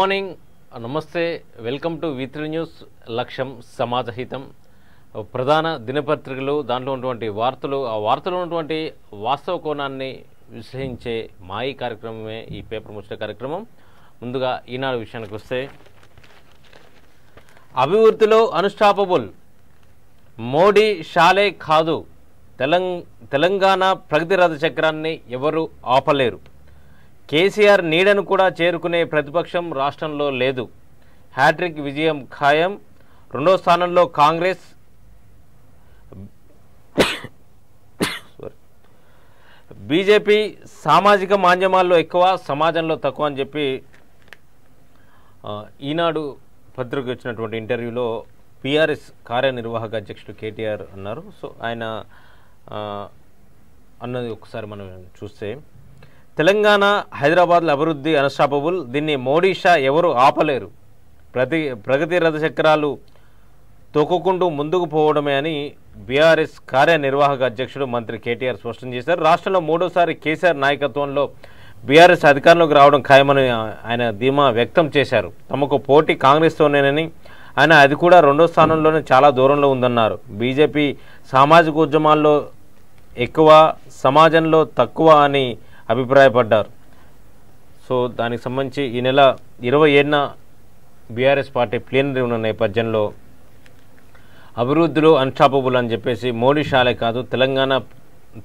Morning, నమస్తే, welcome to V3 news. లక్ష్యం సమాజహితం. ప్రధాన దినపత్రికలు, దాంట్లో ఉన్నటువంటి వార్తలు, ఆ వార్తలో ఉన్నటువంటి వాస్తవ కోణాన్ని విశ్లేషించే మాయి కార్యక్రమమే ఈ పేపర్ ముచ్చట కార్యక్రమం. ముందుగా ఈనాడు విషయానికి వస్తే, అభివృద్ధిలో అన్స్టాపబుల్, మోడీ షాలే కాదు, తెలంగాణ ప్రగతి రథ చక్రాన్ని ఎవరు ఆపలేరు. కేసీఆర్ నీడను కూడా చేరుకునే ప్రతిపక్షం రాష్ట్రంలో లేదు. హ్యాట్రిక్ విజయం ఖాయం. రెండో స్థానంలో కాంగ్రెస్. బీజేపీ సామాజిక మాధ్యమాల్లో ఎక్కువ, సమాజంలో తక్కువ అని చెప్పి ఈనాడు పత్రికకు వచ్చినటువంటి ఇంటర్వ్యూలో బీఆర్ఎస్ కార్యనిర్వాహక అధ్యక్షుడు కేటీఆర్ అన్నారు. సో ఆయన అన్నది ఒకసారి మనం చూస్తే, తెలంగాణ హైదరాబాద్లో అభివృద్ధి అన్స్టాపబుల్, దీన్ని మోడీ షా ఎవరు ఆపలేరు. ప్రగతి రథ చక్రాలు తొక్కుకుంటూ ముందుకు పోవడమే అని బీఆర్ఎస్ కార్యనిర్వాహక అధ్యక్షుడు మంత్రి కేటీఆర్ స్పష్టం చేశారు. రాష్ట్రంలో మూడోసారి కేసీఆర్ నాయకత్వంలో బీఆర్ఎస్ అధికారంలోకి రావడం ఖాయమని ఆయన ధీమా వ్యక్తం చేశారు. తమకు పోటీ కాంగ్రెస్తోనేనని ఆయన, అది కూడా రెండో స్థానంలోనే చాలా దూరంలో ఉందన్నారు. బీజేపీ సామాజిక ఉద్యమాల్లో ఎక్కువ, సమాజంలో తక్కువ అని అభిప్రాయపడ్డారు. సో దానికి సంబంధించి ఈ నెల 27న బీఆర్ఎస్ పార్టీ ప్లీనరీ ఉన్న నేపథ్యంలో అభివృద్ధిలో అన్స్టాపబుల్ అని చెప్పేసి, మోడీ షాలే కాదు, తెలంగాణ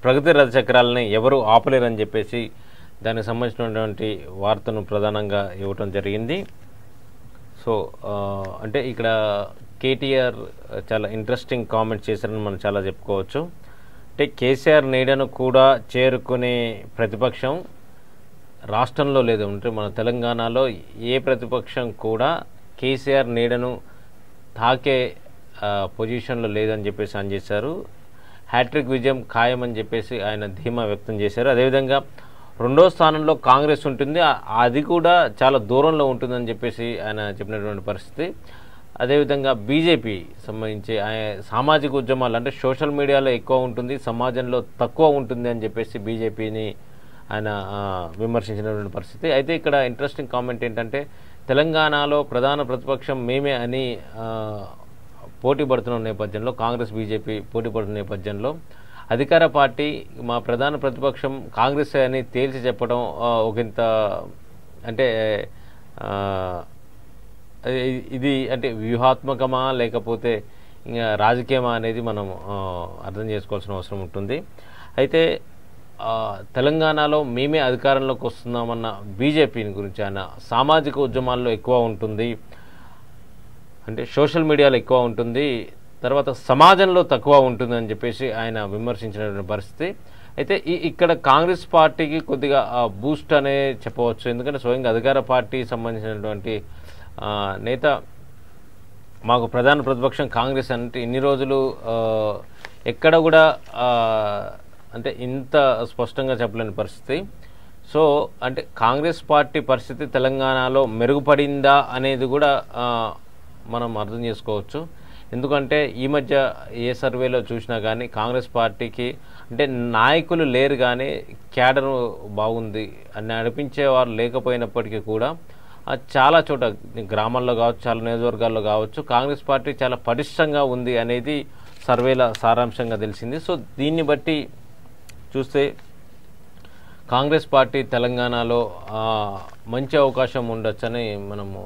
ప్రగతి రథ చక్రాలని ఎవరు ఆపలేరని చెప్పేసి దానికి సంబంధించినటువంటి వార్తను ప్రధానంగా ఇవ్వటం జరిగింది. సో అంటే ఇక్కడ కేటీఆర్ చాలా ఇంట్రెస్టింగ్ కామెంట్స్ చేశారని మనం చాలా చెప్పుకోవచ్చు. అంటే కేసీఆర్ నీడను కూడా చేరుకునే ప్రతిపక్షం రాష్ట్రంలో లేదు. అంటే మన తెలంగాణలో ఏ ప్రతిపక్షం కూడా కేసీఆర్ నీడను తాకే పొజిషన్లో లేదని చెప్పేసి ఆయన చేశారు. హ్యాట్రిక్ విజయం ఖాయమని చెప్పేసి ఆయన ధీమా వ్యక్తం చేశారు. అదేవిధంగా రెండో స్థానంలో కాంగ్రెస్ ఉంటుంది, అది కూడా చాలా దూరంలో ఉంటుందని చెప్పేసి ఆయన చెప్పినటువంటి పరిస్థితి. అదేవిధంగా బీజేపీ సంబంధించి సామాజిక ఉద్యమాలు అంటే సోషల్ మీడియాలో ఎక్కువ ఉంటుంది, సమాజంలో తక్కువ ఉంటుంది అని చెప్పేసి బీజేపీని ఆయన విమర్శించినటువంటి పరిస్థితి. అయితే ఇక్కడ ఇంట్రెస్టింగ్ కామెంట్ ఏంటంటే, తెలంగాణలో ప్రధాన ప్రతిపక్షం మేమే అని పోటీ పడుతున్న నేపథ్యంలో, కాంగ్రెస్ బీజేపీ పోటీ పడుతున్న నేపథ్యంలో అధికార పార్టీ మా ప్రధాన ప్రతిపక్షం కాంగ్రెస్ అని తేల్చి చెప్పడం ఒకంత అంటే ఇది అంటే వ్యూహాత్మకమా లేకపోతే ఇంకా రాజకీయమా అనేది మనం అర్థం చేసుకోవాల్సిన అవసరం ఉంటుంది. అయితే తెలంగాణలో మేమే అధికారంలోకి వస్తున్నామన్న బీజేపీని గురించి ఆయన, సామాజిక ఉద్యమాల్లో ఎక్కువ ఉంటుంది అంటే సోషల్ మీడియాలో ఎక్కువ ఉంటుంది, తర్వాత సమాజంలో తక్కువ ఉంటుంది అని చెప్పేసి ఆయన విమర్శించినటువంటి పరిస్థితి. అయితే ఇక్కడ కాంగ్రెస్ పార్టీకి కొద్దిగా బూస్ట్ అనే చెప్పవచ్చు. ఎందుకంటే స్వయంగా అధికార పార్టీ సంబంధించినటువంటి నేత, మాకు ప్రధాన ప్రతిపక్షం కాంగ్రెస్ అంటే ఇన్ని రోజులు ఎక్కడ కూడా అంటే ఇంత స్పష్టంగా చెప్పలేని పరిస్థితి. సో అంటే కాంగ్రెస్ పార్టీ పరిస్థితి తెలంగాణలో మెరుగుపడిందా అనేది కూడా మనం అర్థం చేసుకోవచ్చు. ఎందుకంటే ఈ మధ్య ఏ సర్వేలో చూసినా కానీ కాంగ్రెస్ పార్టీకి అంటే నాయకులు లేరు కానీ క్యాడర్ బాగుంది అని అనిపించేవారు లేకపోయినప్పటికీ కూడా చాలా చోట గ్రామాల్లో కావచ్చు, చాలా నియోజకవర్గాల్లో కావచ్చు, కాంగ్రెస్ పార్టీ చాలా పటిష్టంగా ఉంది అనేది సర్వేల సారాంశంగా తెలిసింది. సో దీన్ని బట్టి చూస్తే కాంగ్రెస్ పార్టీ తెలంగాణలో మంచి అవకాశం ఉండొచ్చని మనము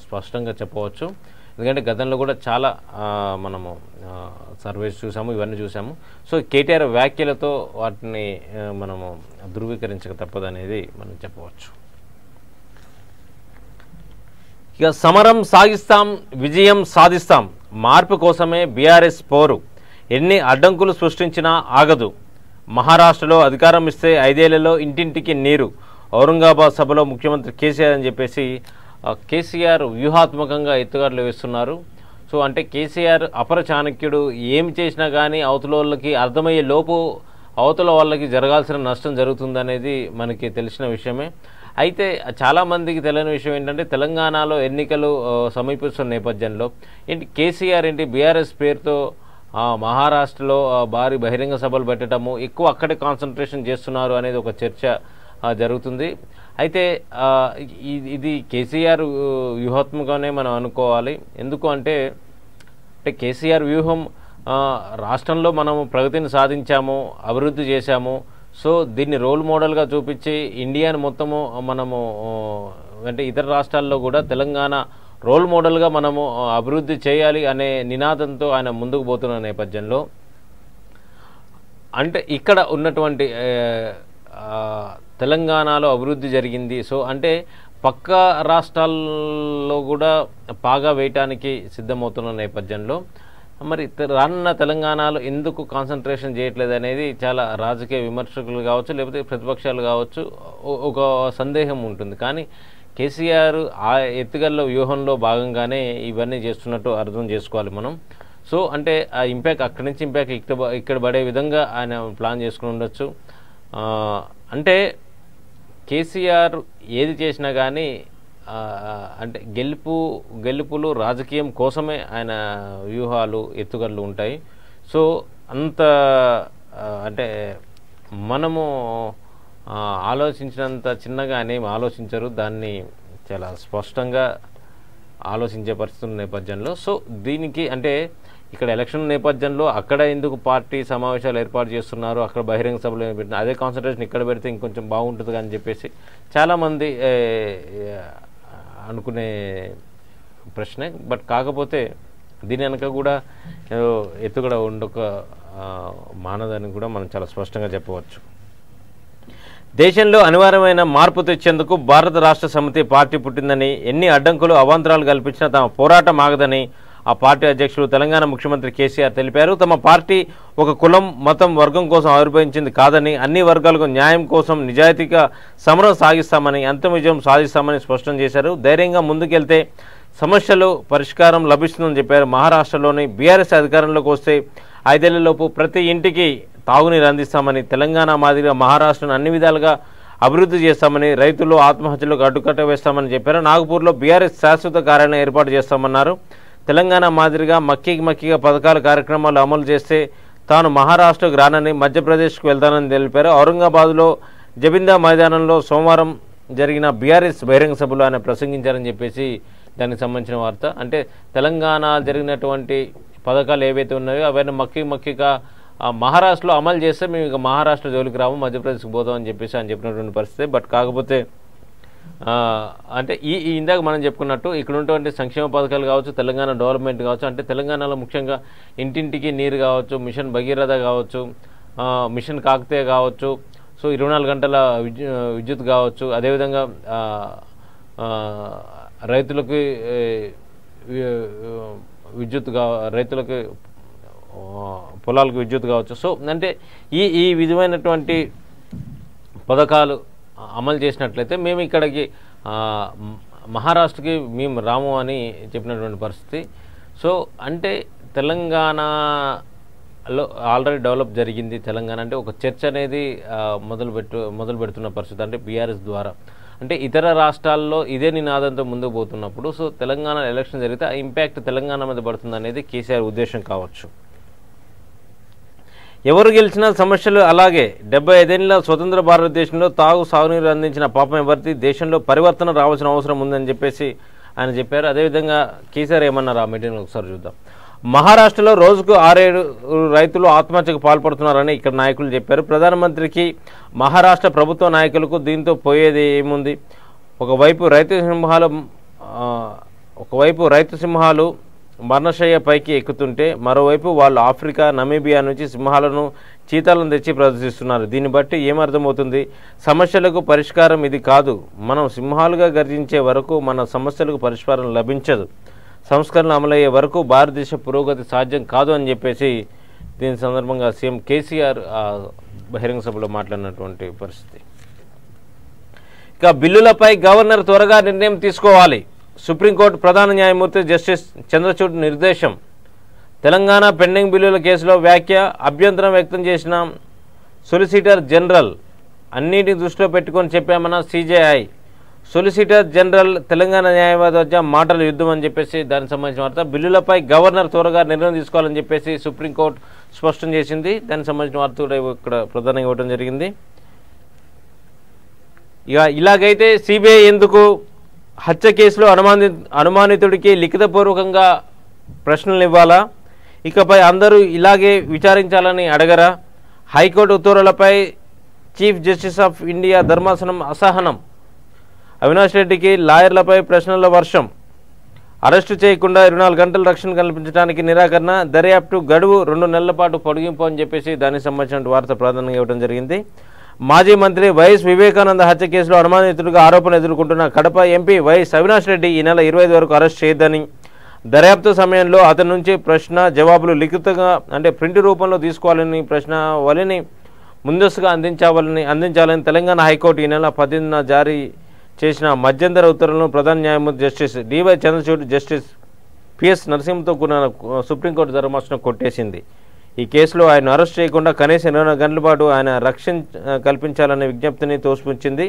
స్పష్టంగా చెప్పవచ్చు. ఎందుకంటే గతంలో కూడా చాలా మనము సర్వేస్ చూసాము, ఇవన్నీ చూసాము. సో కేటీఆర్ వ్యాఖ్యలతో వాటిని మనము ధృవీకరించక తప్పదనేది మనం చెప్పవచ్చు. ఇక సమరం సాగిస్తాం, విజయం సాధిస్తాం, మార్పు కోసమే బీఆర్ఎస్ పోరు, ఎన్ని అడ్డంకులు సృష్టించినా ఆగదు, మహారాష్ట్రలో అధికారం ఇస్తే 5 ఏళ్లలో ఇంటింటికి నీరు, ఔరంగాబాద్ సభలో ముఖ్యమంత్రి కేసీఆర్ అని చెప్పేసి కేసీఆర్ వ్యూహాత్మకంగా ఎత్తుగడలు వేస్తున్నారు. సో అంటే కేసీఆర్ అపర చాణక్యుడు, ఏమి చేసినా కానీ అవతల వాళ్ళకి అర్థమయ్యే లోపు అవతల వాళ్ళకి జరగాల్సిన నష్టం జరుగుతుందనేది మనకి తెలిసిన విషయమే. అయితే చాలామందికి తెలియని విషయం ఏంటంటే, తెలంగాణలో ఎన్నికలు సమీపిస్తున్న నేపథ్యంలో ఏంటి కేసీఆర్ ఏంటి బీఆర్ఎస్ పేరుతో మహారాష్ట్రలో భారీ బహిరంగ సభలు పెట్టడము, ఎక్కువ అక్కడే కాన్సన్ట్రేషన్ చేస్తున్నారు అనేది ఒక చర్చ జరుగుతుంది. అయితే ఇది కేసీఆర్ వ్యూహాత్మకంగానే మనం అనుకోవాలి. ఎందుకు అంటే కేసీఆర్ వ్యూహం రాష్ట్రంలో మనము ప్రగతిని సాధించాము, అభివృద్ధి చేశాము. సో దీన్ని రోల్ మోడల్గా చూపించి ఇండియాని మొత్తము మనము అంటే ఇతర రాష్ట్రాల్లో కూడా తెలంగాణ రోల్ మోడల్గా మనము అభివృద్ధి చేయాలి అనే నినాదంతో ఆయన ముందుకు పోతున్న నేపథ్యంలో అంటే ఇక్కడ ఉన్నటువంటి తెలంగాణలో అభివృద్ధి జరిగింది. సో అంటే పక్క రాష్ట్రాల్లో కూడా పాగా వేయటానికి సిద్ధమవుతున్న నేపథ్యంలో మరి రానున్న తెలంగాణలో ఎందుకు కాన్సన్ట్రేషన్ చేయట్లేదు అనేది చాలా రాజకీయ విమర్శకులు కావచ్చు, లేకపోతే ప్రతిపక్షాలు కావచ్చు, ఒక సందేహం ఉంటుంది. కానీ కేసీఆర్ ఆ ఎత్తుగల్లో వ్యూహంలో భాగంగానే ఇవన్నీ చేస్తున్నట్టు అర్థం చేసుకోవాలి మనం. సో అంటే ఆ ఇంపాక్ట్ అక్కడి నుంచి ఇంపాక్ట్ ఇక్కడ పడే విధంగా ఆయన ప్లాన్ చేసుకుని ఉండొచ్చు. అంటే కేసీఆర్ ఏది చేసినా కానీ అంటే గెలుపులు రాజకీయం కోసమే ఆయన వ్యూహాలు ఎత్తుగడలు ఉంటాయి. సో అంత అంటే మనము ఆలోచించినంత చిన్నగా అనేమి ఆలోచించరు, దాన్ని చాలా స్పష్టంగా ఆలోచించే పరిస్థితుల నేపథ్యంలో. సో దీనికి అంటే ఇక్కడ ఎలక్షన్ నేపథ్యంలో అక్కడ ఎందుకు పార్టీ సమావేశాలు ఏర్పాటు చేస్తున్నారు, అక్కడ బహిరంగ సభలు పెట్టిన అదే కాన్సన్ట్రేషన్ ఇక్కడ పెడితే ఇంకొంచెం బాగుంటుంది అని చెప్పేసి చాలామంది అనుకునే ప్రశ్నే. బట్ కాకపోతే దీని వెనక కూడా ఎత్తుగడ ఉండొక మానదని కూడా మనం చాలా స్పష్టంగా చెప్పవచ్చు. దేశంలో అనివార్యమైన మార్పు తెచ్చేందుకు భారత రాష్ట్ర సమితి పార్టీ పుట్టిందని, ఎన్ని అడ్డంకులు అవాంతరాలు కల్పించినా తమ పోరాటం ఆగదని ఆ పార్టీ అధ్యక్షులు తెలంగాణ ముఖ్యమంత్రి కేసీఆర్ తెలిపారు. తమ పార్టీ ఒక కులం, మతం, వర్గం కోసం ఆవిర్భవించింది కాదని, అన్ని వర్గాలకు న్యాయం కోసం నిజాయితీగా సమరం సాగిస్తామని, అంతిమ విజయం సాధిస్తామని స్పష్టం చేశారు. ధైర్యంగా ముందుకెళ్తే సమస్యలు పరిష్కారం లభిస్తుందని చెప్పారు. మహారాష్ట్రలోని బీఆర్ఎస్ అధికారంలోకి వస్తే 5 ఏళ్లలోపు ప్రతి ఇంటికి తాగునీరు అందిస్తామని, తెలంగాణ మాదిరిగా మహారాష్ట్రను అన్ని విధాలుగా అభివృద్ధి చేస్తామని, రైతులు ఆత్మహత్యలకు అడ్డుకట్ట వేస్తామని చెప్పారు. నాగపూర్లో బీఆర్ఎస్ శాశ్వత కార్యాలయం ఏర్పాటు చేస్తామన్నారు. తెలంగాణ మాదిరిగా మక్కిగా పథకాల కార్యక్రమాలు అమలు చేస్తే తాను మహారాష్ట్రకు రానని, మధ్యప్రదేశ్కు వెళ్తానని తెలిపారు. ఔరంగాబాద్లో జబిందా మైదానంలో సోమవారం జరిగిన బీఆర్ఎస్ బహిరంగ సభలో ఆయన ప్రసంగించారని చెప్పేసి దానికి సంబంధించిన వార్త. అంటే తెలంగాణ జరిగినటువంటి పథకాలు ఏవైతే ఉన్నాయో అవన్నీ మక్కిగా మహారాష్ట్రలో అమలు చేస్తే మేము ఇక మహారాష్ట్ర జోలికి రాము, మధ్యప్రదేశ్కి పోతాం అని చెప్పేసి ఆయన చెప్పినటువంటి పరిస్థితి. బట్ కాకపోతే అంటే ఇందాక మనం చెప్పుకున్నట్టు ఇక్కడ ఉన్నటువంటి సంక్షేమ పథకాలు కావచ్చు, తెలంగాణ డెవలప్మెంట్ కావచ్చు, అంటే తెలంగాణలో ముఖ్యంగా ఇంటింటికి నీరు కావచ్చు, మిషన్ భగీరథ కావచ్చు, మిషన్ కాకతీయ కావచ్చు, సో 24 గంటల విద్యుత్ కావచ్చు, అదేవిధంగా రైతులకి విద్యుత్ రైతులకి పొలాలకు విద్యుత్ కావచ్చు. సో అంటే ఈ విధమైనటువంటి పథకాలు అమలు చేసినట్లయితే మేము ఇక్కడికి మహారాష్ట్రకి మేము రాము అని చెప్పినటువంటి పరిస్థితి. సో అంటే తెలంగాణలో ఆల్రెడీ డెవలప్ జరిగింది తెలంగాణ అంటే ఒక చర్చ అనేది మొదలు పెడుతున్న పరిస్థితి. అంటే బీఆర్ఎస్ ద్వారా అంటే ఇతర రాష్ట్రాల్లో ఇదే నినాదంతో ముందుకు పోతున్నప్పుడు సో తెలంగాణ ఎలక్షన్ జరిగితే ఆ ఇంపాక్ట్ తెలంగాణ మీద పడుతుంది అనేది కేసీఆర్ ఉద్దేశం కావచ్చు. ఎవరు గెలిచినా సమస్యలు అలాగే. 75 ఏళ్ల స్వతంత్ర భారతదేశంలో సాగునీరు అందించిన పాపం ఎవరిది, దేశంలో పరివర్తన రావాల్సిన అవసరం ఉందని చెప్పేసి ఆయన చెప్పారు. అదేవిధంగా కేసీఆర్ ఏమన్నారు ఆ మీటింగ్లో ఒకసారి చూద్దాం. మహారాష్ట్రలో రోజుకు 6-7 రైతులు ఆత్మహత్యకు పాల్పడుతున్నారని ఇక్కడ నాయకులు చెప్పారు. ప్రధానమంత్రికి మహారాష్ట్ర ప్రభుత్వ నాయకులకు దీంతో పోయేది ఏముంది? ఒకవైపు రైతు సింహాలు మరణశయ్య పైకి ఎక్కుతుంటే మరోవైపు వాళ్ళు ఆఫ్రికా, నమీబియా నుంచి సింహాలను, చీతాలను తెచ్చి ప్రదర్శిస్తున్నారు. దీన్ని బట్టి ఏమర్థమవుతుంది? సమస్యలకు పరిష్కారం ఇది కాదు. మనం సింహాలుగా గర్జించే వరకు మన సమస్యలకు పరిష్కారం లభించదు. సంస్కరణ అమలయ్యే వరకు భారతదేశ పురోగతి సాధ్యం కాదు అని చెప్పేసి దీని సందర్భంగా సీఎం కేసీఆర్ బహిరంగ సభలో మాట్లాడినటువంటి పరిస్థితి. ఇక బిల్లులపై గవర్నర్ త్వరగా నిర్ణయం తీసుకోవాలి. సుప్రీంకోర్టు ప్రధాన న్యాయమూర్తి జస్టిస్ చంద్రచూడ్ నిర్దేశం. తెలంగాణ పెండింగ్ బిల్లుల కేసులో వ్యాఖ్య, అభ్యంతరం వ్యక్తం చేసిన సొలిసిటర్ జనరల్. అన్నిటిని దృష్టిలో పెట్టుకొని చెప్పామన్న సిజేఐ. సొలిసిటర్ జనరల్ తెలంగాణ న్యాయవాది వద్ద మాటల యుద్ధం అని చెప్పేసి దానికి సంబంధించిన వార్త. బిల్లులపై గవర్నర్ త్వరగా నిర్ణయం తీసుకోవాలని చెప్పేసి సుప్రీంకోర్టు స్పష్టం చేసింది. దానికి సంబంధించిన వార్త కూడా ఇక్కడ ప్రధానంగా ఇవ్వడం జరిగింది. ఇక ఇలాగైతే సిబిఐ ఎందుకు హత్య కేసులో అనుమానితుడికి లిఖితపూర్వకంగా ప్రశ్నలు ఇవ్వాలా? ఇకపై అందరూ ఇలాగే విచారించాలని అడగరా? హైకోర్టు ఉత్తర్వులపై చీఫ్ జస్టిస్ ఆఫ్ ఇండియా ధర్మాసనం అసహనం. అవినాష్ రెడ్డికి లాయర్లపై ప్రశ్నల వర్షం. అరెస్టు చేయకుండా 24 గంటలు రక్షణ కల్పించడానికి నిరాకరణ. దర్యాప్తు గడువు 2 నెలల పాటు పొడిగింపు అని చెప్పేసి దానికి సంబంధించిన వార్త ప్రాధాన్యంగా ఇవ్వడం జరిగింది. మాజీ మంత్రి వైఎస్ వివేకానంద హత్య కేసులో అనుమానితుడిగా ఆరోపణ ఎదుర్కొంటున్న కడప ఎంపీ వైఎస్ అవినాష్ రెడ్డి ఈ నెల 25 వరకు అరెస్ట్ చేయొద్దని, దర్యాప్తు సమయంలో అతని నుంచి ప్రశ్న జవాబులు లిఖితంగా అంటే ప్రింట్ రూపంలో తీసుకోవాలని, ప్రశ్నావళిని ముందస్తుగా అందించాలని తెలంగాణ హైకోర్టు ఈ నెల 18న జారీ చేసిన మధ్యంతర ఉత్తర్వులను ప్రధాన న్యాయమూర్తి justice DY Chandrachud, justice PS నరసింహతో కూడిన సుప్రీంకోర్టు ధర్మాసనం కొట్టేసింది. ఈ కేసులో ఆయన అరెస్ట్ చేయకుండా కనీసం 24 గంటల పాటు ఆయన రక్షణ కల్పించాలనే విజ్ఞప్తిని తోసిపుచ్చింది.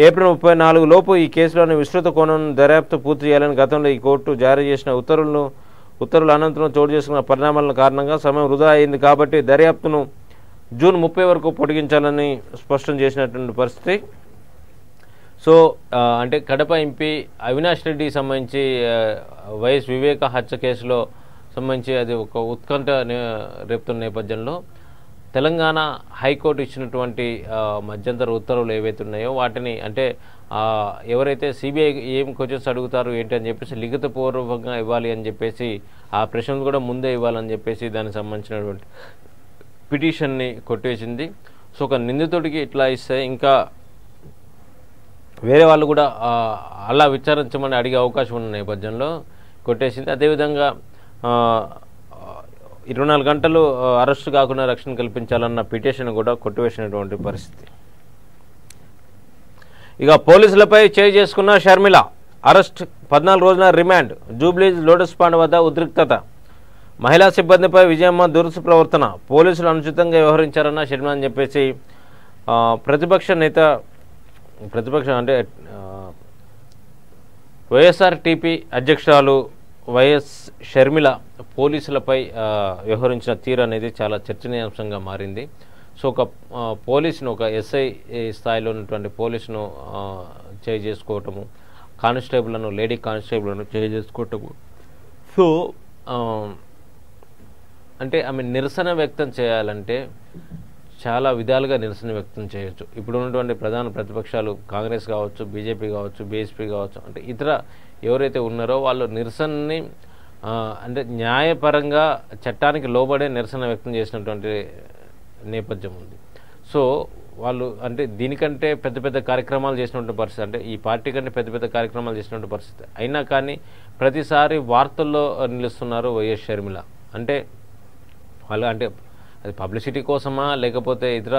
ఏప్రిల్ 34 లోపు ఈ కేసులోని విస్తృత కోణం దర్యాప్తు పూర్తి చేయాలని గతంలో ఈ కోర్టు జారీ చేసిన ఉత్తర్వుల అనంతరం చోటు చేసుకున్న పరిణామాల కారణంగా సమయం వృధా అయింది కాబట్టి దర్యాప్తును జూన్ 30 వరకు పొడిగించాలని స్పష్టం చేసినటువంటి పరిస్థితి. సో అంటే కడప ఎంపీ అవినాష్ రెడ్డికి సంబంధించి వైఎస్ వివేక హత్య కేసులో సంబంధించి అది ఒక ఉత్కంఠ రేపుతున్న నేపథ్యంలో తెలంగాణ హైకోర్టు ఇచ్చినటువంటి మధ్యంతర ఉత్తర్వులు ఏవైతే ఉన్నాయో వాటిని అంటే ఎవరైతే సిబిఐ ఏం క్వశ్చన్స్ అడుగుతారు ఏంటి అని చెప్పేసి లిఖితపూర్వకంగా ఇవ్వాలి అని చెప్పేసి ఆ ప్రశ్నలు కూడా ముందే ఇవ్వాలని చెప్పేసి దానికి సంబంధించినటువంటి పిటిషన్ని కొట్టేసింది. సో ఒక నిందితుడికి ఇట్లా ఇస్తే ఇంకా వేరే వాళ్ళు కూడా అలా విచారించమని అడిగే అవకాశం ఉన్న నేపథ్యంలో కొట్టేసింది. అదేవిధంగా 24 గంటలు అరెస్టు కాకుండా రక్షణ కల్పించాలన్న పిటిషన్ కూడా కొట్టివేసినటువంటి పరిస్థితి. ఇక పోలీసులపై చేయి చేసుకున్న షర్మిల అరెస్ట్, 14 రోజుల రిమాండ్. జూబ్లీస్ లోటస్ పాండ్ వద్ద ఉద్రిక్తత. మహిళా సిబ్బందిపై విజయమ్మ దురుసు ప్రవర్తన, పోలీసులు అనుచితంగా వ్యవహరించారన్న షర్మిల అని చెప్పేసి ప్రతిపక్షం అంటే వైఎస్ఆర్టీపీ అధ్యక్షురాలు వైఎస్ షర్మిల పోలీసులపై వ్యవహరించిన తీరు అనేది చాలా చర్చనీయాంశంగా మారింది. సో ఒక పోలీసును ఒక ఎస్ఐ స్థాయిలో ఉన్నటువంటి పోలీసును చేయి చేసుకోవటము, కానిస్టేబుల్ను లేడీ కానిస్టేబుల్ను చేయి చేసుకోవటము. సో అంటే ఆమె నిరసన వ్యక్తం చేయాలంటే చాలా విధాలుగా నిరసన వ్యక్తం చేయొచ్చు. ఇప్పుడు ఉన్నటువంటి ప్రధాన ప్రతిపక్షాలు కాంగ్రెస్ కావచ్చు, బీజేపీ కావచ్చు, బీఎస్పీ కావచ్చు, అంటే ఇతర ఎవరైతే ఉన్నారో వాళ్ళు నిరసనని అంటే న్యాయపరంగా చట్టానికి లోబడే నిరసన వ్యక్తం చేసినటువంటి నేపథ్యం ఉంది. సో వాళ్ళు అంటే దీనికంటే పెద్ద పెద్ద కార్యక్రమాలు చేసినటువంటి పరిస్థితి, అంటే ఈ పార్టీ కంటే పెద్ద పెద్ద కార్యక్రమాలు చేసినటువంటి పరిస్థితి అయినా కానీ ప్రతిసారి వార్తల్లో నిలుస్తున్నారు వైఎస్ షర్మిల. అంటే వాళ్ళు అంటే అది పబ్లిసిటీ కోసమా లేకపోతే ఇతర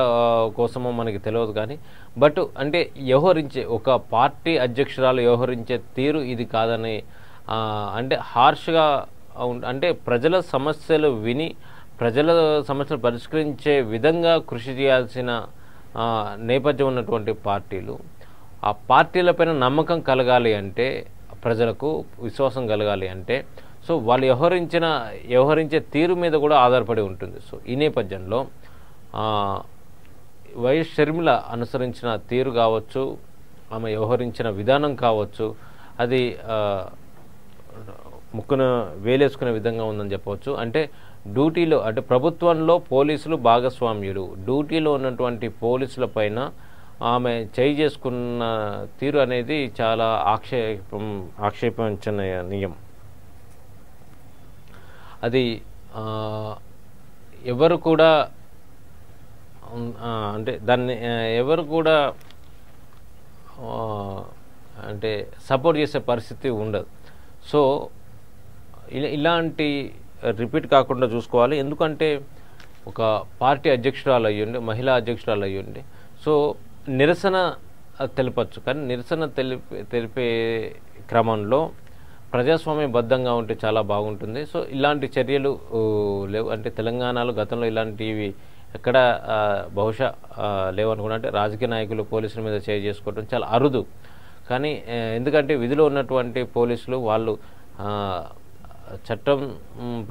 కోసమో మనకి తెలియదు కానీ బట్ అంటే వ్యవహరించే ఒక పార్టీ అధ్యక్షురాలు వ్యవహరించే తీరు ఇది కాదని అంటే హార్ష్గా అంటే ప్రజల సమస్యలు విని ప్రజల సమస్యలు పరిష్కరించే విధంగా కృషి చేయాల్సిన నేపథ్యం ఉన్నటువంటి పార్టీలు, ఆ పార్టీలపైన నమ్మకం కలగాలి అంటే, ప్రజలకు విశ్వాసం కలగాలి అంటే సో వాళ్ళు వ్యవహరించే తీరు మీద కూడా ఆధారపడి ఉంటుంది. సో ఈ నేపథ్యంలో వైఎస్ షర్మిల అనుసరించిన తీరు కావచ్చు, ఆమె వ్యవహరించిన విధానం కావచ్చు, అది ముక్కున వేలేసుకునే విధంగా ఉందని చెప్పవచ్చు. అంటే డ్యూటీలో అంటే ప్రభుత్వంలో పోలీసులు భాగస్వామ్యులు, డ్యూటీలో ఉన్నటువంటి పోలీసుల పైన ఆమె చేయి చేసుకున్న తీరు అనేది చాలా ఆక్షేపించనీయం. అది ఎవరు కూడా అంటే దాన్ని ఎవరు కూడా అంటే సపోర్ట్ చేసే పరిస్థితి ఉండదు. సో ఇలాంటి రిపీట్ కాకుండా చూసుకోవాలి. ఎందుకంటే ఒక పార్టీ అధ్యక్షురాలు అయ్యుండి, మహిళా అధ్యక్షురాలు అయ్యుండి సో నిరసన తెలపచ్చు, కానీ నిరసన తెలిపే క్రమంలో ప్రజాస్వామ్యబద్ధంగా ఉంటే చాలా బాగుంటుంది. సో ఇలాంటి చర్యలు లేవు. అంటే తెలంగాణలో గతంలో ఇలాంటివి ఎక్కడ బహుశా లేవనుకున్నా. అంటే రాజకీయ నాయకులు పోలీసుల మీద చేయి చేసుకోవడం చాలా అరుదు. కానీ ఎందుకంటే విధిలో ఉన్నటువంటి పోలీసులు వాళ్ళు చట్టం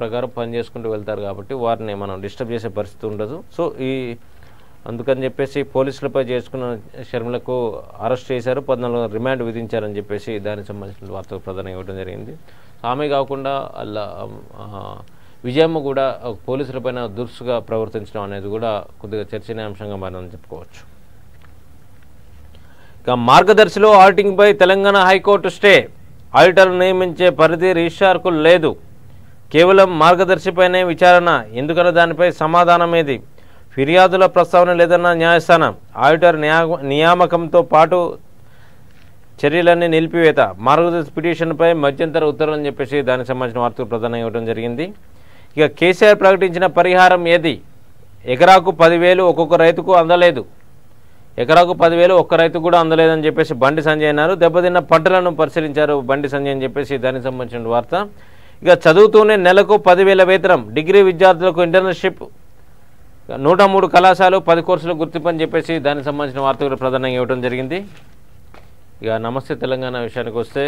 ప్రకారం పనిచేసుకుంటూ వెళ్తారు కాబట్టి వారిని మనం డిస్టర్బ్ చేసే పరిస్థితి ఉండదు. సో అందుకని చెప్పేసి పోలీసులపై చేసుకున్న షర్మిలకు అరెస్ట్ చేశారు, 14 రిమాండ్ విధించారని చెప్పేసి దానికి సంబంధించిన వార్తలు ప్రధానంగా ఇవ్వడం జరిగింది. ఆమె కాకుండా అలా విజయమ్మ కూడా పోలీసులపైన దురుసుగా ప్రవర్తించడం అనేది కూడా కొద్దిగా చర్చనీయాంశంగా మారిందని చెప్పుకోవచ్చు. ఇక మార్గదర్శిలో ఆడిటింగ్పై తెలంగాణ హైకోర్టు స్టే, ఆడిటర్లు నియమించే పరిధి రిజిస్ట్రార్కు లేదు, కేవలం మార్గదర్శిపైనే విచారణ, ఎందుకని దానిపై సమాధానం ఏది, ఫిర్యాదుల ప్రస్తావన లేదన్న న్యాయస్థానం, ఆడిటర్ నియామకంతో పాటు చర్యలన్నీ నిలిపివేత, మార్గదర్శి పిటిషన్పై మధ్యంతర ఉత్తర్వులు అని చెప్పేసి దానికి సంబంధించిన వార్తలు ప్రధానంగా ఇవ్వడం జరిగింది. ఇక కేసీఆర్ ప్రకటించిన పరిహారం ఏది, ఎకరాకు 10,000 ఒక్కొక్క రైతుకు అందలేదు, ఎకరాకు 10,000 ఒక్క రైతుకు కూడా అందలేదని చెప్పేసి బండి సంజయ్ అన్నారు. దెబ్బతిన్న పంటలను పరిశీలించారు బండి సంజయ్ అని చెప్పేసి దానికి సంబంధించిన వార్త. ఇక చదువుతూనే నెలకు 10,000 వేతనం, డిగ్రీ విద్యార్థులకు ఇంటర్న్షిప్, 103 కళాశాలలు 10 కోర్సులు గుర్తింపని చెప్పేసి దానికి సంబంధించిన వార్త కూడా ప్రధానంగా ఇవ్వడం జరిగింది. ఇక నమస్తే తెలంగాణ విషయానికి వస్తే,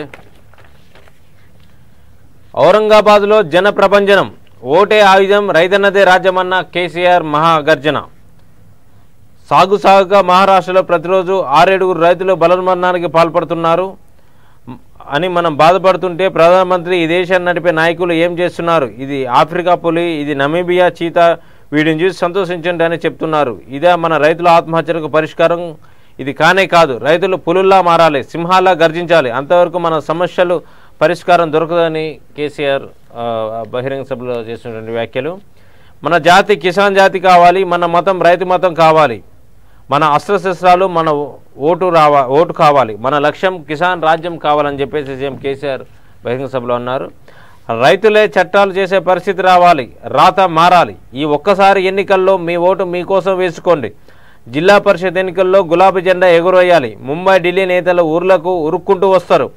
ఔరంగాబాద్లో జన ప్రభంజనం, ఓటే ఆయుధం, రైతన్నదే రాజ్యమన్న కేసీఆర్ మహాగర్జన, సాగుగా మహారాష్ట్రలో ప్రతిరోజు 6-7 రైతులు బలవన్మరణానికి పాల్పడుతున్నారు అని మనం బాధపడుతుంటే ప్రధానమంత్రి ఈ దేశాన్ని నడిపే నాయకులు ఏం చేస్తున్నారు, ఇది ఆఫ్రికా పులి, ఇది నమీబియా చీతా, వీడిని చూసి సంతోషించండి అని చెప్తున్నారు. ఇదే మన రైతుల ఆత్మహత్యలకు పరిష్కారం, ఇది కానే కాదు, రైతులు పులుల్లా మారాలి, సింహాల్లా గర్జించాలి, అంతవరకు మన సమస్యలు పరిష్కారం దొరకదని కేసీఆర్ బహిరంగ సభలో చేసినటువంటి వ్యాఖ్యలు. మన జాతి కిసాన్ జాతి కావాలి, మన మతం రైతు మతం కావాలి, మన అస్త్రశస్త్రాలు మన ఓటు కావాలి, మన లక్ష్యం కిసాన్ రాజ్యం కావాలని చెప్పేసి సీఎం కేసీఆర్ బహిరంగ సభలో అన్నారు. రైతులే చట్టాలు చేసే పరిస్థితి రావాలి, రాత మారాలి, ఈ ఒక్కసారి ఎన్నికల్లో మీ ఓటు మీకోసం వేసుకోండి, జిల్లా పరిషత్ ఎన్నికల్లో గులాబీ జెండా ఎగురవేయాలి, ముంబై ఢిల్లీ నేతలు ఊర్లకు ఉరుక్కుంటూ వస్తారు,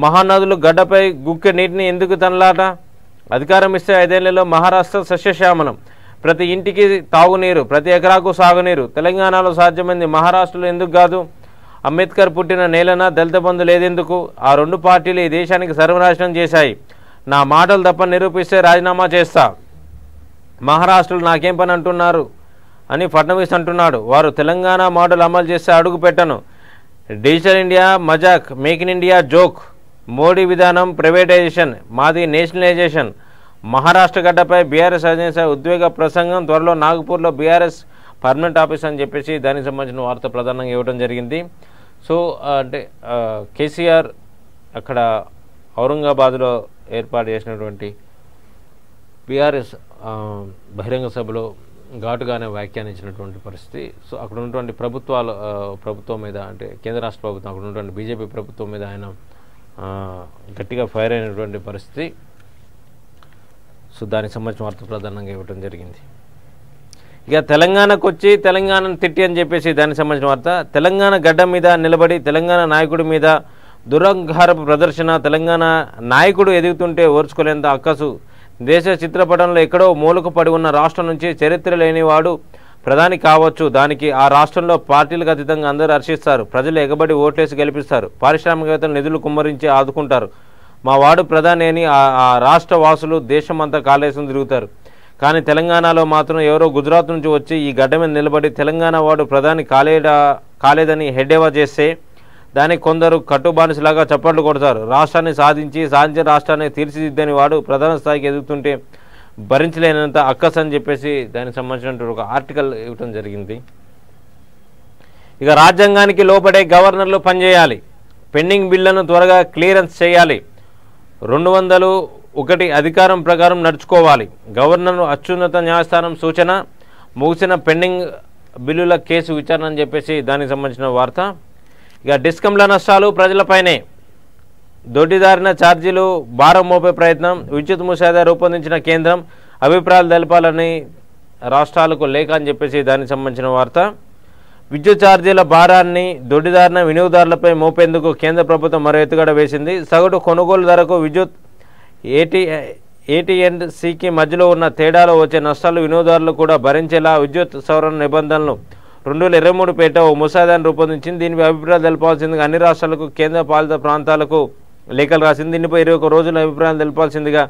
మహానదులు గడ్డపై గుక్కె నీటిని ఎందుకు తనలాట, అధికారం ఇస్తే 5 ఏళ్లలో మహారాష్ట్ర సస్యశ్యామనం, ప్రతి ఇంటికి తాగునీరు, ప్రతి ఎకరాకు సాగునీరు, తెలంగాణలో సాధ్యమైంది, మహారాష్ట్రలో ఎందుకు కాదు, అంబేద్కర్ పుట్టిన నేలన దళిత బంధు లేదెందుకు, ఆ 2 పార్టీలు ఈ దేశానికి సర్వనాశనం చేశాయి, నా మాటలు తప్ప నిరూపిస్తే రాజీనామా చేస్తా, మహారాష్ట్రలో నాకేం పని అంటున్నారు అని ఫడ్నవీస్ అంటున్నాడు, వారు తెలంగాణ మోడల్ అమలు చేస్తే అడుగు పెట్టను, డిజిటల్ ఇండియా మజాక్, make in India joke, Modi విధానం ప్రైవేటైజేషన్, మాది నేషనలైజేషన్, మహారాష్ట్ర గడ్డపై బీఆర్ఎస్ అధినేత ఉద్వేగ ప్రసంగం, త్వరలో నాగపూర్లో బీఆర్ఎస్ పర్మనెంట్ ఆఫీస్ అని చెప్పేసి దానికి సంబంధించిన వార్త ప్రధానంగా ఇవ్వడం జరిగింది. సో అంటే కేసీఆర్ అక్కడ ఔరంగాబాద్లో ఏర్పాటు చేసినటువంటి బీఆర్ఎస్ బహిరంగ సభలో ఘాటుగానే వ్యాఖ్యానించినటువంటి పరిస్థితి. సో అక్కడ ఉన్నటువంటి ప్రభుత్వం మీద, అంటే కేంద్ర రాష్ట్ర ప్రభుత్వం, అక్కడ ఉన్నటువంటి బీజేపీ ప్రభుత్వం మీద ఆయన గట్టిగా ఫైర్ అయినటువంటి పరిస్థితి. సో దానికి సంబంధించిన వార్త ప్రధానంగా ఇవ్వడం జరిగింది. ఇక తెలంగాణకు వచ్చి తెలంగాణను తిట్టి అని చెప్పేసి దానికి సంబంధించిన వార్త, తెలంగాణ గడ్డ మీద నిలబడి తెలంగాణ నాయకుడి మీద దురహంకారపు ప్రదర్శన, తెలంగాణ నాయకుడు ఎదుగుతుంటే ఓర్చుకోలేంత అక్కసు, దేశ చిత్రపటంలో ఎక్కడో మూలకు పడి ఉన్న రాష్ట్రం నుంచి చరిత్ర లేనివాడు ప్రధాని కావచ్చు, దానికి ఆ రాష్ట్రంలో పార్టీలకు అతీతంగా అందరూ హర్షిస్తారు, ప్రజలు ఎగబడి ఓట్లేసి గెలిపిస్తారు, పారిశ్రామికవేత్తలు నిధులు కుమ్మరించి ఆదుకుంటారు, మా వాడు ప్రధాని అని ఆ రాష్ట్ర వాసులు దేశమంతా కాళేశ్వరం తిరుగుతారు, కానీ తెలంగాణలో మాత్రం ఎవరో గుజరాత్ నుంచి వచ్చి ఈ గడ్డ మీద నిలబడి తెలంగాణ వాడు ప్రధాని కాలేదని హెడ్డేవా చేస్తే దానికి కొందరు కట్టుబానిసలాగా చప్పట్లు కొడతారు, రాష్ట్రాన్ని సాధించిన రాష్ట్రాన్ని తీర్చిదిద్దని వాడు ప్రధాన స్థాయికి ఎదుగుతుంటే భరించలేనంత అక్కస్ అని చెప్పేసి దానికి సంబంధించిన ఒక ఆర్టికల్ ఇవ్వడం జరిగింది. ఇక రాజ్యాంగానికి లోబడే గవర్నర్లు పనిచేయాలి, పెండింగ్ బిల్లులను త్వరగా క్లియరెన్స్ చేయాలి, 201 అధికారం ప్రకారం నడుచుకోవాలి, గవర్నర్ను అత్యున్నత న్యాయస్థానం సూచన, ముగిసిన పెండింగ్ బిల్లుల కేసు విచారణ అని చెప్పేసి దానికి సంబంధించిన వార్త. ఇక డిస్కంల నష్టాలు ప్రజలపైనే, దొడ్డిదారిన ఛార్జీలు భారం మోపే ప్రయత్నం, విద్యుత్ ముసాయిదా రూపొందించిన కేంద్రం, అభిప్రాయాలు తెలపాలని రాష్ట్రాలకు లేఖ అని చెప్పేసి దానికి సంబంధించిన వార్త. విద్యుత్ ఛార్జీల భారాన్ని దొడ్డిదారిన వినియోగదారులపై మోపేందుకు కేంద్ర ప్రభుత్వం మరో ఎత్తుగడ వేసింది. సగటు కొనుగోలు ధరకు విద్యుత్ AT&Cకి మధ్యలో ఉన్న తేడాలో వచ్చే నష్టాలు వినియోగదారులు కూడా భరించేలా విద్యుత్ సవరణ నిబంధనలు 2023 పేట ఓ ముసాయిదాను రూపొందించింది. దీనిపై అభిప్రాయాలు తెలపాల్సిందిగా అన్ని రాష్ట్రాలకు, కేంద్ర పాలిత ప్రాంతాలకు లేఖలు రాసింది. దీనిపై 21 రోజుల అభిప్రాయాలు తెలపాల్సిందిగా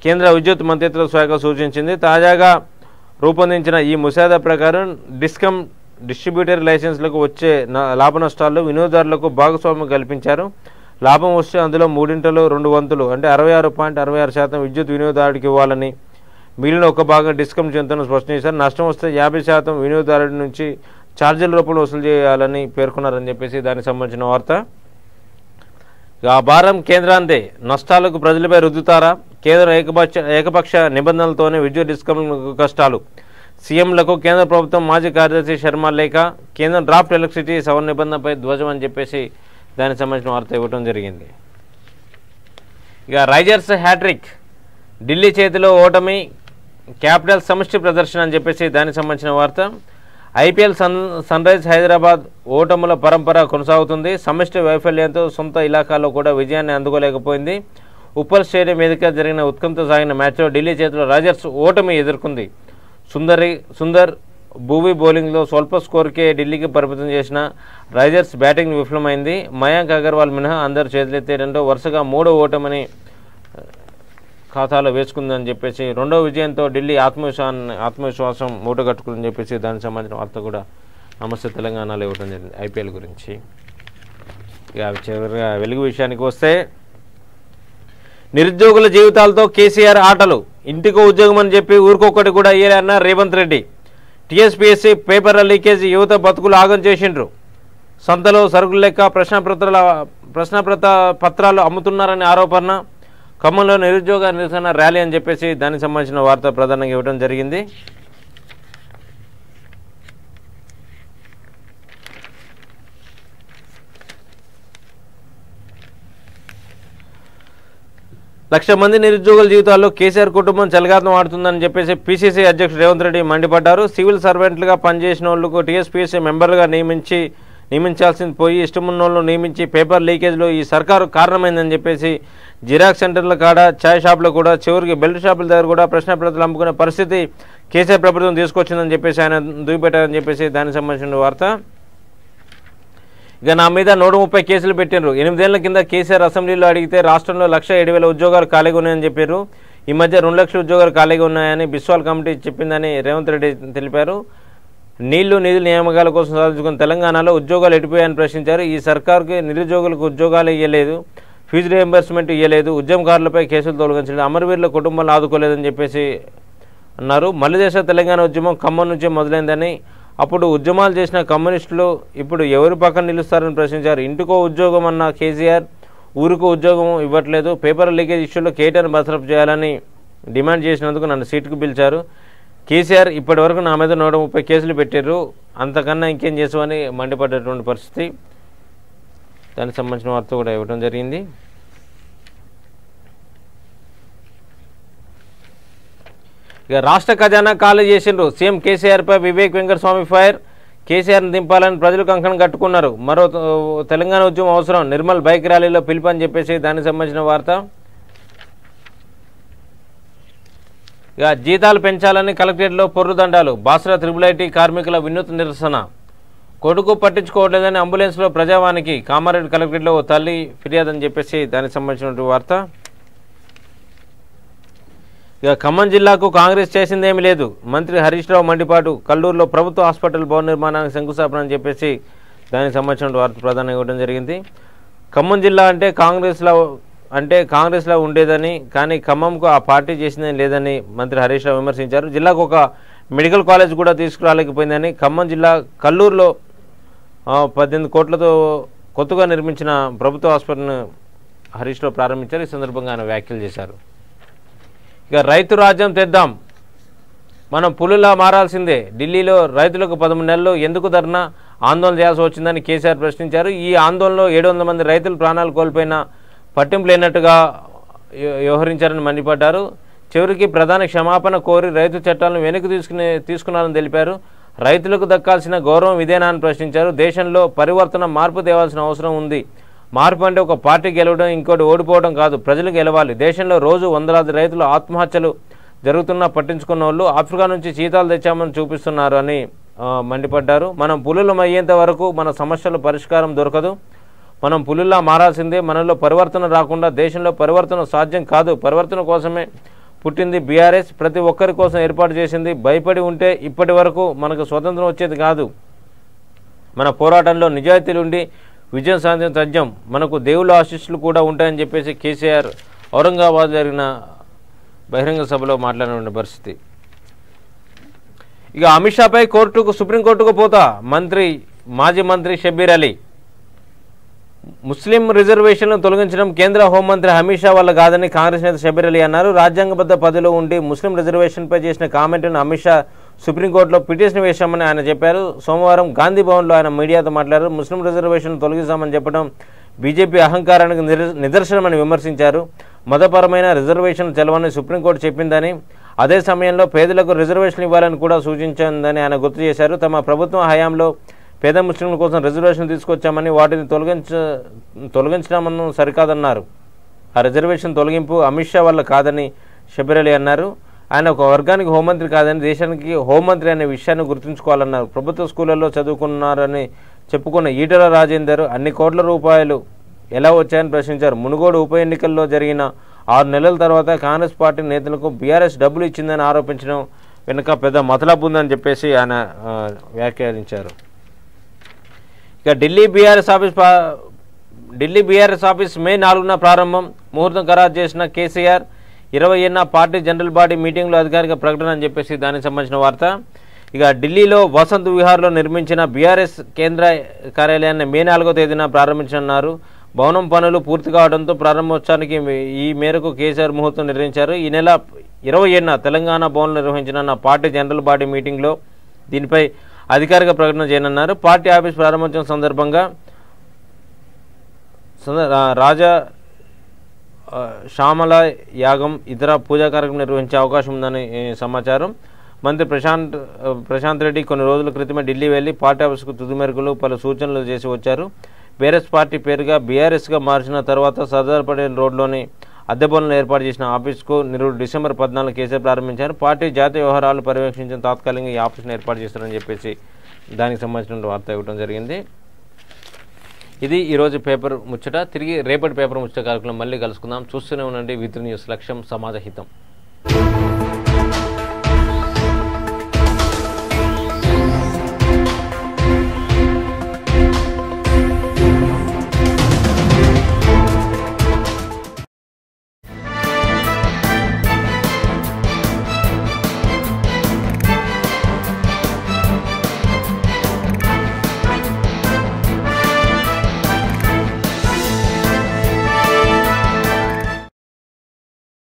కేంద్ర విద్యుత్ మంత్రిత్వ శాఖ సూచించింది. తాజాగా రూపొందించిన ఈ ముసాయిదా ప్రకారం డిస్కమ్ డిస్ట్రిబ్యూటర్ లైసెన్స్లకు వచ్చే లాభ నష్టాల్లో వినియోగదారులకు భాగస్వామ్యం కల్పించారు. లాభం వస్తే అందులో 3/2 అంటే 66.66% విద్యుత్ వినియోగదారుడికి ఇవ్వాలని, మిగిలిన ఒక భాగం డిస్కమ్ చెందుతున్న స్పష్టం చేశారు. నష్టం వస్తే 50% వినియోగదారుడి నుంచి ఛార్జీల రూపంలో వసూలు చేయాలని పేర్కొన్నారని చెప్పేసి దానికి సంబంధించిన వార్త. ఆ భారం కేంద్రాందే, నష్టాలకు ప్రజలపై రుద్దుతారా? కేంద్రం ఏకపక్ష నిబంధనలతోనే విద్యుత్ డిస్కమ్ కష్టాలు. సీఎంలకు కేంద్ర ప్రభుత్వం మాజీ కార్యదర్శి శర్మ లేఖ, కేంద్రం డ్రాఫ్ట్ ఎలక్ట్రిసిటీ సవరణ నిబంధనపై ధ్వజం అని చెప్పేసి దానికి సంబంధించిన వార్త ఇవ్వడం జరిగింది. ఇక రైజర్స్ హ్యాట్రిక్, ఢిల్లీ చేతిలో ఓటమి, క్యాపిటల్ సమిష్టి ప్రదర్శన అని చెప్పేసి దానికి సంబంధించిన వార్త. ఐపీఎల్ సన్ రైజ్ హైదరాబాద్ ఓటముల పరంపర కొనసాగుతుంది. సమిష్టి వైఫల్యంతో సొంత ఇలాకాలో కూడా విజయాన్ని అందుకోలేకపోయింది. ఉప్పల్ స్టేడియం వేదిక జరిగిన ఉత్కంఠ సాగిన మ్యాచ్లో ఢిల్లీ చేతిలో రైజర్స్ ఓటమి ఎదుర్కొంది. సుందర్ భూవీ బౌలింగ్లో స్వల్ప స్కోర్కే ఢిల్లీకి పరిమితం చేసిన రైజర్స్ బ్యాటింగ్ విఫలమైంది. మయాంక్ అగర్వాల్ మినహా అందరూ చేతులెత్తేయడంతో వరుసగా 3వ ఓటమిని ఖాతాలో వేసుకుందని చెప్పేసి రెండో విజయంతో ఢిల్లీ ఆత్మవిశ్వాసం మూటగట్టుకుందని చెప్పేసి దానికి సంబంధించిన వార్త కూడా నమస్తే తెలంగాణలో ఇవ్వడం జరిగింది ఐపీఎల్ గురించి. ఇక చివరిగా వెలుగు విషయానికి వస్తే, నిరుద్యోగుల జీవితాలతో కేసీఆర్ ఆటలు, ఇంటికో ఉద్యోగం అని చెప్పి ఊరికొక్కటి కూడా ఇయ్యాలన్న రేవంత్ రెడ్డి. టీఎస్పీఎస్సీ పేపర్ల లీకేజీ యువత బతుకులు ఆగం చేసిండ్రు. సంతలో సరుకులు లెక్క పత్రాలు అమ్ముతున్నారనే ఆరోపణ. ఖమ్మంలో నిరుద్యోగ నిరసన ర్యాలీ అని చెప్పేసి దానికి సంబంధించిన వార్త ప్రధానంగా ఇవ్వడం జరిగింది. లక్ష మంది నిరుద్యోగుల జీవితాల్లో కేసీఆర్ కుటుంబం చెలగాటం ఆడుతుందని చెప్పేసి పీసీసీ అధ్యక్షుడు రేవంత్ రెడ్డి మండిపడ్డారు. సివిల్ సర్వెంట్లుగా పనిచేసిన వాళ్లకు టీఎస్పీఎస్సీ మెంబర్లుగా నియమించాల్సింది పోయి ఇష్టమున్న వాళ్ళు నియమించి పేపర్ లీకేజ్లో ఈ సర్కారు కారణమైందని చెప్పేసి జిరాక్స్ సెంటర్ల కాడ, ఛాయ్ షాపులో కూడా, చివరికి బెల్ట్ షాపుల దగ్గర కూడా ప్రశ్నపత్రాలు అమ్ముకునే పరిస్థితి కేసీఆర్ ప్రభుత్వం తీసుకొచ్చిందని చెప్పేసి ఆయన దుయ్యపెట్టారని చెప్పేసి దానికి సంబంధించిన వార్త. ఇక నా మీద 130 కేసులు పెట్టినారు. 8 ఏళ్ల కింద కేసీఆర్ అసెంబ్లీలో అడిగితే రాష్ట్రంలో 1,07,000 ఉద్యోగాలు ఖాళీగా ఉన్నాయని చెప్పారు. ఈ మధ్య 2 లక్షల ఉద్యోగాలు ఖాళీగా ఉన్నాయని బిస్వాల్ కమిటీ చెప్పిందని రేవంత్ రెడ్డి తెలిపారు. నిధుల నియామకాల కోసం సాధించుకున్న తెలంగాణలో ఉద్యోగాలు ఎడిపోయాయని ప్రశ్నించారు. ఈ సర్కారుకి నిరుద్యోగులకు ఉద్యోగాలు ఇవ్వలేదు, ఫీజు రియంబర్స్మెంట్ ఇవ్వలేదు, ఉద్యమకారులపై కేసులు తొలగించలేదు, అమరవీరుల కుటుంబాలను ఆదుకోలేదని చెప్పేసి అన్నారు. మల్లిదేశ తెలంగాణ ఉద్యమం ఖమ్మం నుంచే మొదలైందని, అప్పుడు ఉద్యమాలు చేసిన కమ్యూనిస్టులు ఇప్పుడు ఎవరి పక్కన నిలుస్తారని ప్రశ్నించారు. ఇంటికో ఉద్యోగం అన్న కేసీఆర్ ఊరికో ఉద్యోగం ఇవ్వట్లేదు. పేపర్ లీకేజ్ ఇష్యూలో కేటీఆర్ని బర్తరఫ్ చేయాలని డిమాండ్ చేసినందుకు నన్ను సీటుకు పిలిచారు. కేసీఆర్ ఇప్పటి వరకు నా మీద 130 కేసులు పెట్టారు, అంతకన్నా ఇంకేం చేసామని మండిపడ్డటువంటి పరిస్థితి. దానికి సంబంధించిన వార్త కూడా ఇవ్వడం జరిగింది. ఇక రాష్ట్ర ఖజానా ఖాళీ చేసిండ్రు. సీఎం కేసీఆర్పై వివేక్ వెంకటస్వామి ఫైర్. కేసీఆర్ని దింపాలని ప్రజలు కంకణం కట్టుకున్నారు. మరో తెలంగాణ ఉద్యమం అవసరం, నిర్మల్ బైక్ ర్యాలీలో పిలుపని చెప్పేసి దానికి సంబంధించిన వార్త. ఇక జీతాలు పెంచాలని కలెక్టరేట్లో పొర్రుదండాలు. బాసర త్రిబుల్ కార్మికుల వినూత్న నిరసన. కొడుకు పట్టించుకోవట్లేదని అంబులెన్స్లో ప్రజావానికి. కామారెడ్డి కలెక్టరేట్లో ఓ తల్లి ఫిర్యాదు అని చెప్పేసి దానికి సంబంధించిన వార్త. ఇక ఖమ్మం జిల్లాకు కాంగ్రెస్ చేసిందేమీ లేదు. మంత్రి హరీష్ రావు మండిపాటు. కల్లూరులో ప్రభుత్వ హాస్పిటల్ భవన నిర్మాణానికి శంకుస్థాపన అని చెప్పేసి దానికి సంబంధించిన వార్త ప్రధానంగా ఇవ్వడం జరిగింది. ఖమ్మం జిల్లా అంటే కాంగ్రెస్లో ఉండేదని, కానీ ఖమ్మంకు ఆ పార్టీ చేసిందని లేదని మంత్రి హరీష్ రావు విమర్శించారు. జిల్లాకు ఒక మెడికల్ కాలేజ్ కూడా తీసుకురాలేకపోయిందని, ఖమ్మం జిల్లా కల్లూరులో 18 కోట్లతో కొత్తగా నిర్మించిన ప్రభుత్వ హాస్పిటల్ను హరీష్ రావు ప్రారంభించారు. ఈ సందర్భంగా ఆయన వ్యాఖ్యలు చేశారు. ఇక రైతు రాజ్యం తెద్దాం, మనం పులులా మారాల్సిందే. ఢిల్లీలో రైతులకు 13 నెలలు ఎందుకు ధర్నా ఆందోళన చేయాల్సి వచ్చిందని కేసీఆర్ ప్రశ్నించారు. ఈ ఆందోళనలో 700 మంది రైతులు ప్రాణాలు కోల్పోయిన పట్టింపు లేనట్టుగా వ్యవహరించారని మండిపడ్డారు. చివరికి ప్రధాని క్షమాపణ కోరి రైతు చట్టాలను వెనక్కి తీసుకున్నారని తెలిపారు. రైతులకు దక్కాల్సిన గౌరవం ఇదేనా అని ప్రశ్నించారు. దేశంలో మార్పు తేవాల్సిన అవసరం ఉంది. మార్పు అంటే ఒక పార్టీ గెలవడం, ఇంకోటి ఓడిపోవడం కాదు, ప్రజలు గెలవాలి. దేశంలో రోజు వందలాది రైతులు ఆత్మహత్యలు జరుగుతున్నా పట్టించుకున్న వాళ్ళు ఆఫ్రికా నుంచి చీతాలు తెచ్చామని చూపిస్తున్నారు అని మండిపడ్డారు. మనం పులులం అయ్యేంత వరకు మన సమస్యల పరిష్కారం దొరకదు. మనం పులుల్లా మారాల్సిందే. మనలో పరివర్తన రాకుండా దేశంలో పరివర్తన సాధ్యం కాదు. పరివర్తన కోసమే పుట్టింది బీఆర్ఎస్. ప్రతి ఒక్కరి కోసం ఏర్పాటు చేసింది. భయపడి ఉంటే ఇప్పటి వరకు మనకు స్వతంత్రం వచ్చేది కాదు. మన పోరాటంలో నిజాయితీలుండి విజయం సాధించిన తథ్యం, మనకు దేవుళ్ళ ఆశీస్సులు కూడా ఉంటాయని చెప్పేసి కేసీఆర్ ఔరంగాబాద్ జరిగిన బహిరంగ సభలో మాట్లాడిన పరిస్థితి. ఇక అమిత్ షాపై సుప్రీంకోర్టుకు పోతా మాజీ మంత్రి షబ్బీర్ అలీ. ముస్లిం రిజర్వేషన్లను తొలగించడం కేంద్ర హోంమంత్రి అమిత్ షా వల్ల కాదని కాంగ్రెస్ నేత షబ్బీర్ అలీ అన్నారు. రాజ్యాంగబద్ధ పదవిలో ఉండి ముస్లిం రిజర్వేషన్పై చేసిన కామెంట్ను అమిత్ షా సుప్రీంకోర్టులో పిటిషన్ వేశామని ఆయన చెప్పారు. సోమవారం గాంధీ భవన్లో ఆయన మీడియాతో మాట్లాడారు. ముస్లిం రిజర్వేషన్ తొలగిస్తామని చెప్పడం బీజేపీ అహంకారానికి నిదర్శనమని విమర్శించారు. మతపరమైన రిజర్వేషన్ చెలవని సుప్రీంకోర్టు చెప్పిందని, అదే సమయంలో పేదలకు రిజర్వేషన్ ఇవ్వాలని కూడా సూచించిందని ఆయన గుర్తు చేశారు. తమ ప్రభుత్వం హయాంలో పేద ముస్లింల కోసం రిజర్వేషన్ తీసుకొచ్చామని, వాటిని తొలగించడం సరికాదన్నారు. ఆ రిజర్వేషన్ తొలగింపు అమిత్ షా వల్ల కాదని షబ్బీర్ అలీ అన్నారు. ఆయన ఒక వర్గానికి హోంమంత్రి కాదని దేశానికి హోంమంత్రి అనే విషయాన్ని గుర్తుంచుకోవాలన్నారు. ప్రభుత్వ స్కూళ్లలో చదువుకున్నారని చెప్పుకున్న ఈటెల రాజేందర్ అన్ని కోట్ల రూపాయలు ఎలా వచ్చాయని ప్రశ్నించారు. మునుగోడు ఉప ఎన్నికల్లో జరిగిన 6 నెలల తర్వాత కాంగ్రెస్ పార్టీ నేతలకు బీఆర్ఎస్ డబ్బులు ఇచ్చిందని ఆరోపించడం వెనుక పెద్ద మతలబు ఉందని చెప్పేసి ఆయన వ్యాఖ్యానించారు. ఇక ఢిల్లీ బీఆర్ఎస్ ఆఫీస్ మే 4న ప్రారంభం, ముహూర్తం ఖరారు చేసిన కేసీఆర్. 20న పార్టీ జనరల్ బాడీ మీటింగ్లో అధికారిక ప్రకటన అని చెప్పేసి దానికి సంబంధించిన వార్త. ఇక ఢిల్లీలో వసంత్ విహార్లో నిర్మించిన బీఆర్ఎస్ కేంద్ర కార్యాలయాన్ని మే 4వ తేదీన ప్రారంభించనున్నారు. భవనం పనులు పూర్తి కావడంతో ప్రారంభోత్సవానికి ఈ మేరకు కేసీఆర్ ముహూర్తం నిర్ణయించారు. ఈ నెల 27న తెలంగాణ భవన్లో నిర్వహించిన పార్టీ జనరల్ బాడీ మీటింగ్లో దీనిపై అధికారిక ప్రకటన చేయనున్నారు. పార్టీ ఆఫీస్ ప్రారంభోత్సవం సందర్భంగా రాజా శ్యామల యాగం ఇతర పూజా కార్యక్రమం నిర్వహించే అవకాశం ఉందని సమాచారం. మంత్రి ప్రశాంత్ రెడ్డి కొన్ని రోజుల క్రితమే ఢిల్లీ వెళ్లి పార్టీ ఆఫీసుకు తుది మేరకులు పలు సూచనలు చేసి వచ్చారు. బీఆర్ఎస్ పార్టీ పేరుగా బీఆర్ఎస్గా మార్చిన తర్వాత సర్దార్ పటేల్ రోడ్లోని అద్దె భవనంలో ఏర్పాటు చేసిన ఆఫీసుకు డిసెంబర్ 14 కేసీఆర్ ప్రారంభించారు. పార్టీ జాతీయ వ్యవహారాలు పర్యవేక్షించిన తాత్కాలికంగా ఈ ఆఫీసును ఏర్పాటు చేస్తారని చెప్పేసి దానికి సంబంధించిన వార్త ఇవ్వడం జరిగింది. ఇది ఈరోజు పేపర్ ముచ్చట. తిరిగి రేపటి పేపర్ ముచ్చట కార్యక్రమం మళ్ళీ కలుసుకుందాం. చూస్తూనే ఉండండి V3 న్యూస్, లక్ష్యం సమాజ హితం.